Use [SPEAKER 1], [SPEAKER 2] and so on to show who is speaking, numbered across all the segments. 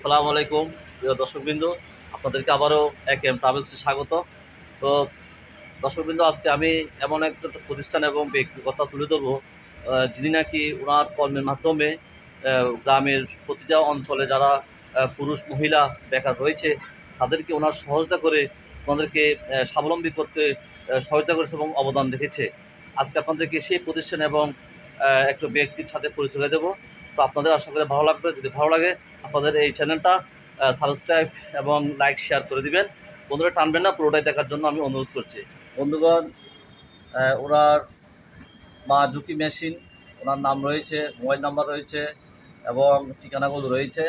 [SPEAKER 1] আসসালামু আলাইকুম প্রিয় দর্শকবৃন্দ, আপনাদেরকে আবারও একেএম ট্রাভেলসে স্বাগত। তো দর্শকবৃন্দ, আজকে আমি এমন একটা প্রতিষ্ঠান এবং ব্যক্তির কথা তুলে ধরবো, যিনি নাকি ওনার কর্মের মাধ্যমে গ্রামের প্রতিটা অঞ্চলে যারা পুরুষ মহিলা বেকার রয়েছে তাদেরকে ওনার সহযোগিতা করে ওনাদেরকে স্বাবলম্বী করতে সহায়তা করেছে এবং অবদান রেখেছে। আজকে আপনাদেরকে সেই প্রতিষ্ঠান এবং একটা ব্যক্তির সাথে পরিচয় দেবো। তো আপনাদের আশা করে ভালো লাগবে। যদি ভালো লাগে আপনাদের এই চ্যানেলটা সাবস্ক্রাইব এবং লাইক শেয়ার করে দিবেন। বন্ধুরা টানবেন না, পুরোটাই দেখার জন্য আমি অনুরোধ করছি। বন্ধুগণ, ওনার মা ঝুঁকি মেশিন, ওনার নাম রয়েছে, মোবাইল নাম্বার রয়েছে এবং ঠিকানাগুলো রয়েছে।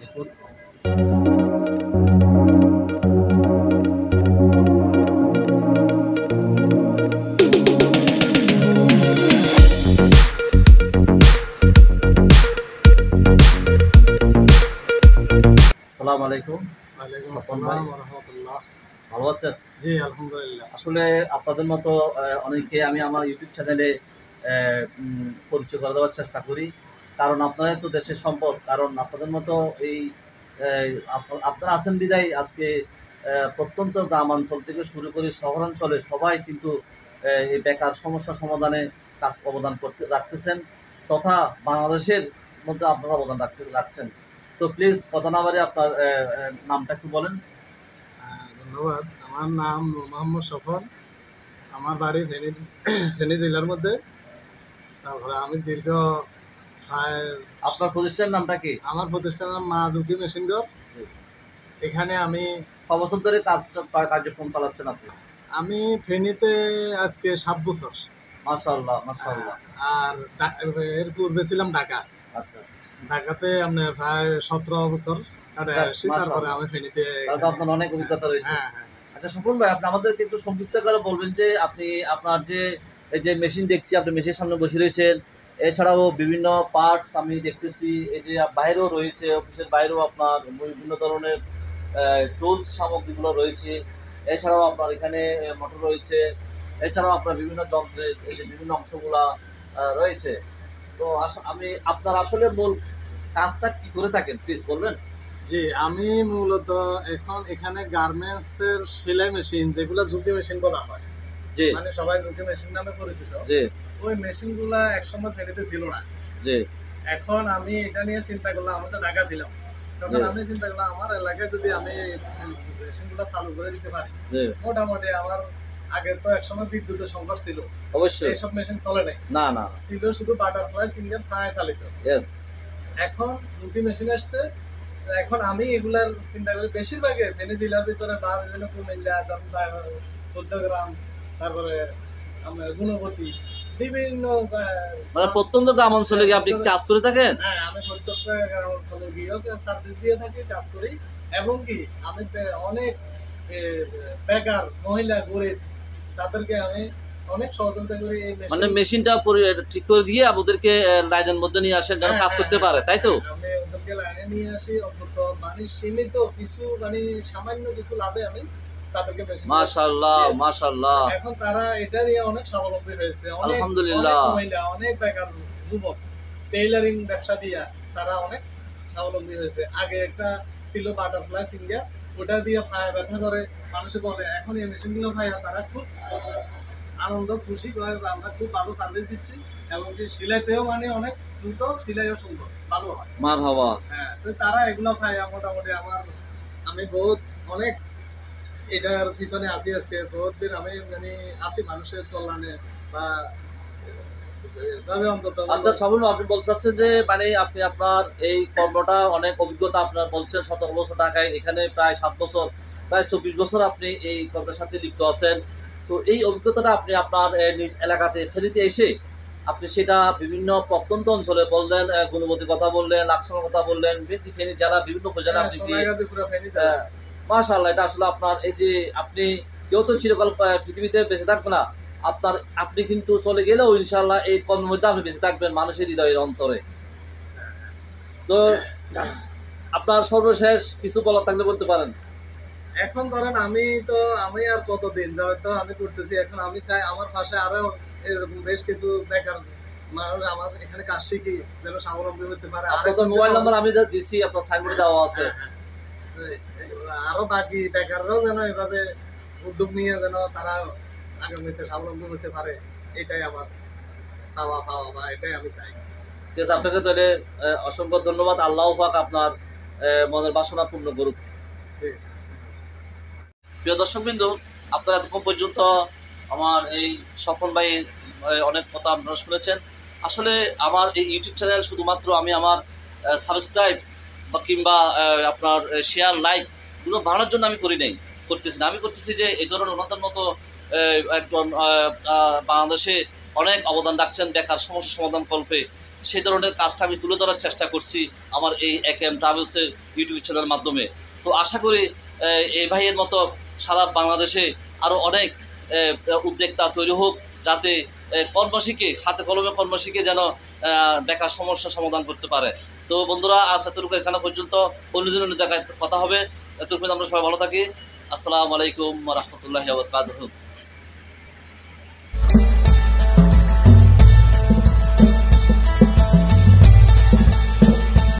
[SPEAKER 1] দেখুন, আসসালামু আলাইকুম।
[SPEAKER 2] ওয়ালাইকুম
[SPEAKER 1] স্বপন
[SPEAKER 2] আসসালাম
[SPEAKER 1] ভাই,
[SPEAKER 2] ওয়া রাহমাতুল্লাহ।
[SPEAKER 1] ভালো আছেন?
[SPEAKER 2] জি আলহামদুলিল্লাহ।
[SPEAKER 1] আসলে আপনাদের মতো অনেকে আমি আমার ইউটিউব চ্যানেলে পরিচয় করে দেওয়ার চেষ্টা করি, কারণ আপনারাই তো দেশের সম্পদ। কারণ আপনাদের মতো এই আপনারা আছেন বিদায় আজকে প্রত্যন্ত গ্রামাঞ্চল থেকে শুরু করে শহরাঞ্চলে সবাই কিন্তু এই বেকার সমস্যা সমাধানে কাজ অবদান রাখতেছেন, তথা বাংলাদেশের মধ্যে আপনারা অবদান রাখছেন। তো প্লিজ কথা না বাড়িয়ে আপনার নামটা একটু বলেন।
[SPEAKER 2] ধন্যবাদ। আমার নাম নূর মোহাম্মদ স্বপন। আমার বাড়ি ফেনী জেলার মধ্যে। তারপরে আমি দীর্ঘ
[SPEAKER 1] আপনার প্রতিষ্ঠানের নামটা কি?
[SPEAKER 2] আমার প্রতিষ্ঠানের নাম মা ঝুঁকি মেশিন ঘর। এখানে আমি
[SPEAKER 1] বছর ধরে কার্যক্রম চালাচ্ছেন আপনি?
[SPEAKER 2] আমি ফেনীতে আজকে 7 বছর।
[SPEAKER 1] মাশাআল্লাহ মাশাআল্লাহ।
[SPEAKER 2] আর এর পূর্বে ছিলাম ঢাকা।
[SPEAKER 1] আচ্ছা,
[SPEAKER 2] ঢাকাতে আপনার প্রায় 17 বছর আসছি। তারপরে আমি ফেনীতে।
[SPEAKER 1] তাহলে তো আপনার অনেক অভিজ্ঞতা রয়েছে।
[SPEAKER 2] হ্যাঁ হ্যাঁ।
[SPEAKER 1] আচ্ছা স্বপন ভাই, আপনি আমাদেরকে একটু সংক্ষিপ্ত করে বলবেন যে আপনি আপনার যে এই যে মেশিন দেখছি, আপনি মেশিনের সামনে বসে রয়েছেন, এছাড়াও বিভিন্ন পার্টস আমি দেখতেছি, এই যে বাইরেও রয়েছে, অফিসের বাইরেও আপনার বিভিন্ন ধরনের টুলস সামগ্রীগুলো রয়েছে। এছাড়াও আপনার এখানে মোটর রয়েছে, এছাড়াও আপনার বিভিন্ন যন্ত্রের এই যে বিভিন্ন অংশগুলা রয়েছে। তো আমি আপনার আসলে মূল কাজটা কি করে থাকেন প্লিজ বলবেন?
[SPEAKER 2] জি, আমি মূলত এখন এখানে গার্মেন্টস এর সেলাই মেশিন, যেগুলো ঝুঁকি মেশিন বলা হয়,
[SPEAKER 1] জি
[SPEAKER 2] মানে সবাই ঝুঁকি মেশিন নামে পরিচিত,
[SPEAKER 1] জি
[SPEAKER 2] ওই মেশিন গুলা একসময় ফেনীতে ছিল না।
[SPEAKER 1] জি
[SPEAKER 2] এখন আমি এটা নিয়ে চিন্তা করলাম, আমি তো ঢাকা ছিলাম, তখন
[SPEAKER 1] জি
[SPEAKER 2] আমি চিন্তা করলাম আমার এলাকায় যদি আমি মেশিন গুলা চালু করে দিতে পারি,
[SPEAKER 1] জি
[SPEAKER 2] মোটামুটি আমার আগে তো একসময় বিদ্যুতের সংকট ছিল,
[SPEAKER 1] অবশ্যই।
[SPEAKER 2] এইসব মেশিন চলে নাই,
[SPEAKER 1] না না,
[SPEAKER 2] ছিল শুধু বাটারফ্লাই সিঙ্গেল ফায়ার চালিত।
[SPEAKER 1] ইয়েস।
[SPEAKER 2] এখন ঝুঁকি মেশিন আসছে। এখন আমি এগুলার চিন্তা করি বেশিরভাগে ফেনী জেলার ভিতরে বা বিভিন্ন কুমিল্লা, চৌদ্দগ্রাম, তারপরে আমরা গুণবতী, বিভিন্ন
[SPEAKER 1] মানে প্রত্যন্ত গ্রাম অঞ্চলে গিয়ে আপনি কাজ করে থাকেন?
[SPEAKER 2] হ্যাঁ, আমি প্রত্যেকটা গ্রাম অঞ্চলে গিয়েও সার্ভিস দিয়ে থাকি, কাজ করি। এবং কি আমি অনেক বেকার মহিলা গরিব তাদেরকে আমি অনেক সহযোগিতা করি এই
[SPEAKER 1] মানে মেশিনটা ঠিক করে দিয়ে ওদেরকে লাইনের মধ্যে নিয়ে আসেন যেন কাজ করতে পারে, তাই তো?
[SPEAKER 2] আমি ওদেরকে লাইনে নিয়ে আসি, অন্তত মানে সীমিত কিছু, মানে সামান্য কিছু লাভে আমি তাদেরকে মেশিন।
[SPEAKER 1] মাশাআল্লাহ মাশাআল্লাহ।
[SPEAKER 2] এখন তারা এটা নিয়ে অনেক স্বাবলম্বী হয়েছে,
[SPEAKER 1] আলহামদুলিল্লাহ।
[SPEAKER 2] অনেক মহিলা, অনেক বেকার যুবক টেইলারিং ব্যবসা দিয়া তারা অনেক স্বাবলম্বী হয়েছে। আগে একটা ছিল বাটারফ্লাই সিঙ্গার, ওটা দিয়ে ফায়া ব্যথা করে মানুষে বলে, এখন এই মেশিনগুলো ফায়া তারা খুব আনন্দ খুশি করে, আমরা খুব ভালো সার্ভিস দিচ্ছি। এবং কি সিলাইতেও মানে অনেক দ্রুত, সিলাইও সুন্দর ভালো হয়।
[SPEAKER 1] মারহাবা।
[SPEAKER 2] হ্যাঁ, তো তারা এগুলো পায়। মোটামুটি আমি বহুত অনেক এটার পিছনে আছি, আজকে বহুত দিন আমি মানে আছি মানুষের কল্যাণে বা অন্তত।
[SPEAKER 1] আচ্ছা স্বপন, আপনি বলতে চাচ্ছেন যে মানে আপনি আপনার এই কর্মটা অনেক অভিজ্ঞতা, আপনার বলছেন 17 বছর ঢাকায়, এখানে প্রায় 7 বছর, প্রায় 24 বছর আপনি এই কর্মের সাথে লিপ্ত আছেন। তো এই অভিজ্ঞতাটা আপনি আপনার নিজ এলাকাতে ফেনীতে এসে আপনি সেটা বিভিন্ন প্রত্যন্ত অঞ্চলে বললেন, গুণবতীর কথা বললেন, লাকসামের কথা বললেন, ফেনী জেলা বিভিন্ন উপজেলা আপনি মাশাআল্লাহ। এটা আসলে আপনার এই যে আপনি কেউ তো চিরকাল পৃথিবীতে বেঁচে থাকবে না, আপনি কিন্তু চলে গেলেও ইনশাআল্লাহ এই কর্মের মধ্যে আপনি বেঁচে থাকবেন মানুষের হৃদয়ের অন্তরে। তো আপনার সর্বশেষ কিছু বলার থাকলে বলতে পারেন।
[SPEAKER 2] এখন ধরেন আমি আর কতদিন তো আমি করতেছি, এখন আমি চাই আমার পাশে আরো এরকম বেশ কিছু বেকার মানুষ আমার এখানে কাজ শিখি যেন স্বাবলম্বী হতে পারে।
[SPEAKER 1] আপনার তো মোবাইল নাম্বার আমি দিছি, আপনার সাইনবোর্ডে দেওয়া আছে।
[SPEAKER 2] আরো বাকি বেকাররাও যেন এভাবে উদ্যোগ নিয়ে যেন তারা আগামীতে স্বাবলম্বী হতে পারে, এটাই আমার চাওয়া পাওয়া, বা এটাই আমি চাই।
[SPEAKER 1] ঠিক আছে, আপনাকে তাহলে অসংখ্য ধন্যবাদ। আল্লাহ পাক আপনার মনের বাসনা পূর্ণ করুক।
[SPEAKER 2] ঠিক।
[SPEAKER 1] প্রিয় দর্শকবৃন্দ, আপনারা এতক্ষণ পর্যন্ত আমার এই স্বপন ভাইয়ের অনেক কথা আপনারা শুনেছেন। আসলে আমার এই ইউটিউব চ্যানেল শুধুমাত্র আমি আমার সাবস্ক্রাইব বা কিংবা আপনার শেয়ার লাইকগুলো বাড়ানোর জন্য আমি করতেছি না। আমি করতেছি যে এই ধরনের ওনাদের মতো একজন বাংলাদেশে অনেক অবদান রাখছেন বেকার সমস্যা সমাধান কল্পে, সেই ধরনের কাজটা আমি তুলে ধরার চেষ্টা করছি আমার এই একেএম ট্রাভেলসের ইউটিউব চ্যানেলের মাধ্যমে। তো আশা করি এই ভাইয়ের মতো সারা বাংলাদেশে আরও অনেক উদ্যোক্তা তৈরি হোক, যাতে কর্মশিখে হাতে কলমে কর্মশিখে যেন বেকার সমস্যা সমাধান করতে পারে। তো বন্ধুরা, আজ এতটুকু এখানে পর্যন্ত, অন্যদিন অন্য জায়গায় কথা হবে। এতটুকু আমরা সবাই ভালো থাকি। আসসালামু আলাইকুম ওয়া রাহমাতুল্লাহি ওয়া বারাকাতুহু।